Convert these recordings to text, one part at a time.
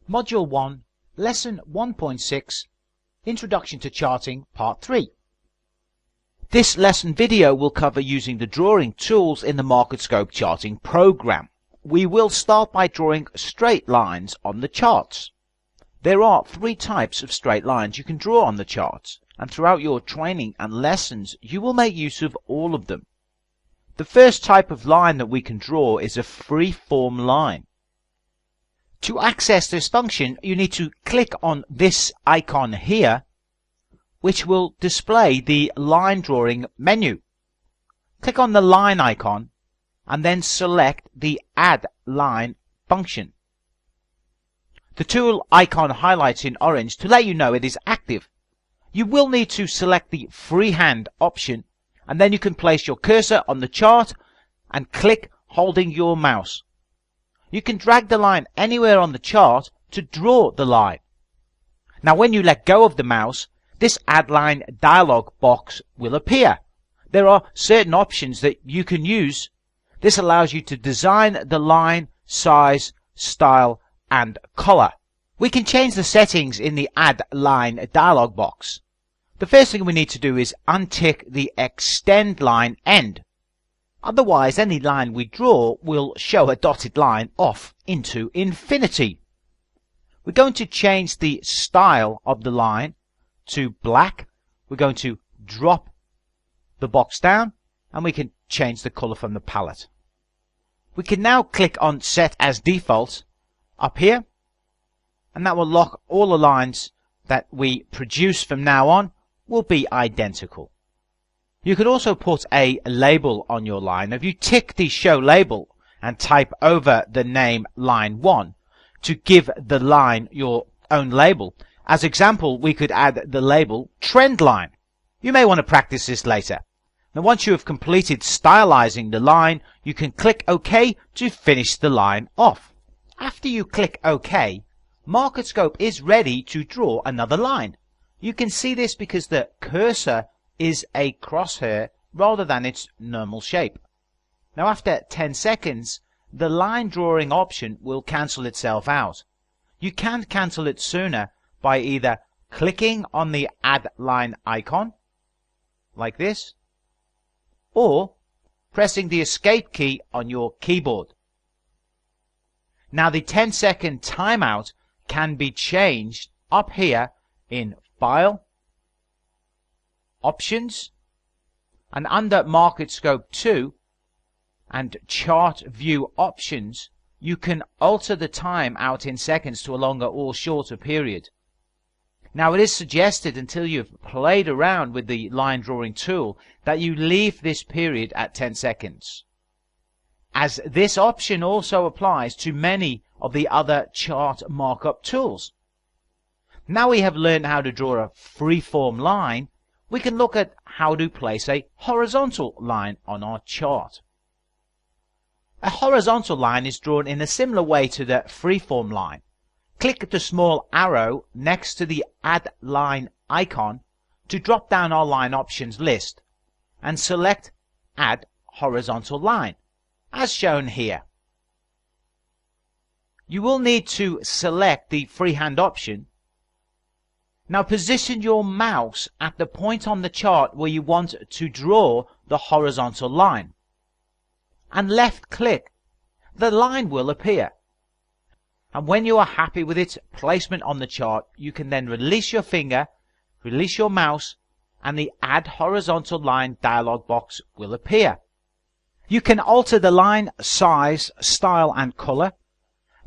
Module 1, Lesson 1.6, Introduction to Charting, Part 3. This lesson video will cover using the drawing tools in the Marketscope charting program. We will start by drawing straight lines on the charts. There are 3 types of straight lines you can draw on the charts, and throughout your training and lessons you will make use of all of them. The first type of line that we can draw is a free-form line. To access this function, you need to click on this icon here, which will display the line drawing menu. Click on the line icon and then select the Add Line function. The tool icon highlights in orange to let you know it is active. You will need to select the freehand option, and then you can place your cursor on the chart and click holding your mouse. You can drag the line anywhere on the chart to draw the line. Now when you let go of the mouse, this Add Line dialog box will appear. There are certain options that you can use. This allows you to design the line, size, style and color. We can change the settings in the Add Line dialog box. The first thing we need to do is untick the Extend Line End. Otherwise, any line we draw will show a dotted line off into infinity. We're going to change the style of the line to black. We're going to drop the box down, and we can change the color from the palette. We can now click on Set as Default up here, and that will lock all the lines that we produce from now on will be identical. You could also put a label on your line. If you tick the Show Label and type over the name Line 1 to give the line your own label. As example, we could add the label Trend Line. You may want to practice this later. Now once you have completed stylizing the line, you can click OK to finish the line off. After you click OK, Marketscope is ready to draw another line. You can see this because the cursor is a crosshair rather than its normal shape. Now after 10 seconds, the line drawing option will cancel itself out. You can cancel it sooner by either clicking on the Add Line icon, like this, or pressing the Escape key on your keyboard. Now the 10-second timeout can be changed up here in File, Options, and under Marketscope 2 and Chart View Options, you can alter the time out in seconds to a longer or shorter period. Now it is suggested, until you've played around with the line drawing tool, that you leave this period at 10 seconds, as this option also applies to many of the other chart markup tools. Now we have learned how to draw a free-form line, we can look at how to place a horizontal line on our chart. A horizontal line is drawn in a similar way to the free-form line. Click the small arrow next to the Add Line icon to drop down our line options list and select Add Horizontal Line, as shown here. You will need to select the freehand option. Now position your mouse at the point on the chart where you want to draw the horizontal line, and left click. The line will appear, and when you are happy with its placement on the chart, you can then release your finger, release your mouse, and the Add Horizontal Line dialog box will appear. You can alter the line size, style and color.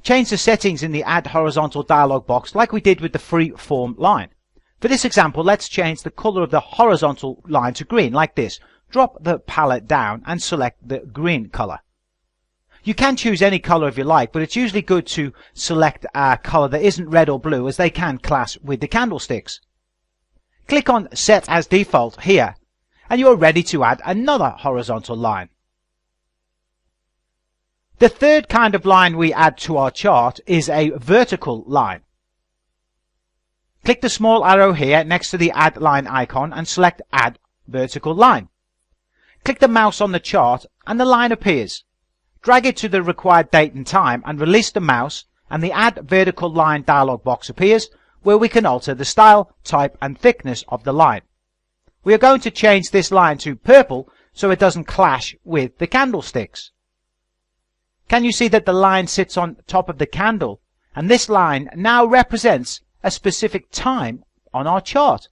Change the settings in the Add Horizontal dialog box like we did with the free-form line. For this example, let's change the color of the horizontal line to green, like this. Drop the palette down and select the green color. You can choose any color if you like, but it's usually good to select a color that isn't red or blue, as they can clash with the candlesticks. Click on Set as Default here, and you are ready to add another horizontal line. The third kind of line we add to our chart is a vertical line. Click the small arrow here next to the Add Line icon and select Add Vertical Line. Click the mouse on the chart and the line appears. Drag it to the required date and time and release the mouse and the Add Vertical Line dialog box appears, where we can alter the style, type and thickness of the line. We are going to change this line to purple so it doesn't clash with the candlesticks. Can you see that the line sits on top of the candle, and this line now represents a specific time on our chart?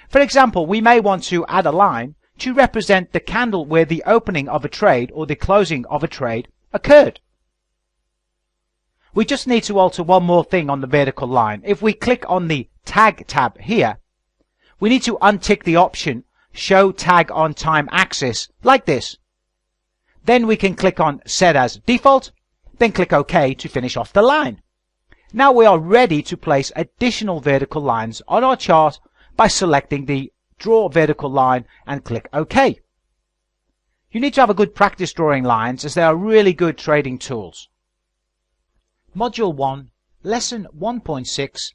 For example, we may want to add a line to represent the candle where the opening of a trade or the closing of a trade occurred. We just need to alter one more thing on the vertical line. If we click on the Tag tab here, we need to untick the option Show Tag on Time Axis, like this. Then we can click on Set as Default, then click OK to finish off the line. Now we are ready to place additional vertical lines on our chart by selecting the Draw Vertical Line and click OK. You need to have a good practice drawing lines, as they are really good trading tools. Module 1, Lesson 1.6,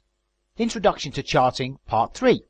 Introduction to Charting, Part 3.